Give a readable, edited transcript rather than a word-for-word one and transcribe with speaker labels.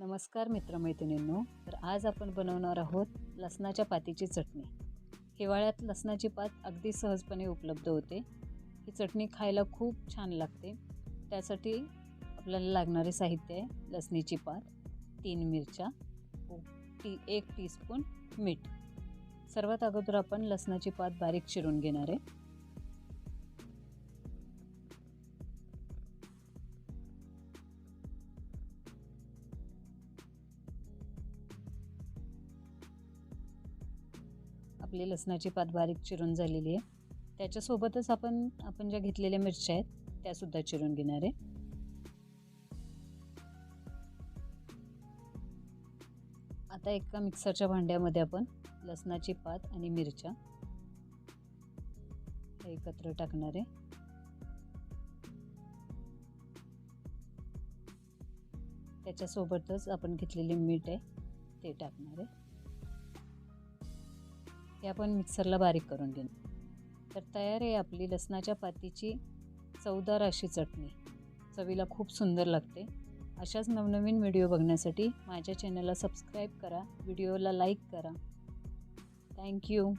Speaker 1: नमस्कार मित्रमैत्रिणींनो, तर आज आपण बनवणार आहोत लसणाच्या पातीची चटणी। हिवाळ्यात लसणाची पात अगदी सहजपणे उपलब्ध होते। ही चटणी खायला खूप छान लागते। त्यासाठी आपल्याला लागणारे साहित्य आहे लसणीची पात, 3 मिरच्या, 1 टीस्पून मीठ। सर्वात अगोदर आपण लसणाची पात बारीक चिरून घेणार आहे। आपली लसणाची पात बारीक चिरून झालेली आहे। त्याच्यासोबतच आपण ज्या घेतलेल्या मिरच्या आहेत त्या सुद्धा चिरून घेणार आहे। आता एका मिक्सरच्या भांड्यामध्ये आपण लसणाची पात आणि मिरच्या एकत्र टाकणार आहे। त्याच्यासोबतच आपण घेतलेले मीठ आहे ते टाकणार आहे। हे आपण मिक्सरला बारीक करून घेणार। तर तयार आहे आपली लसणाच्या पातीची चवदार अशी चटणी। चवीला खूप सुंदर लागते। अशाच नवनवीन व्हिडिओ बघण्यासाठी माझ्या चॅनलला सबस्क्राईब करा, व्हिडिओला लाईक करा। थँक्यू।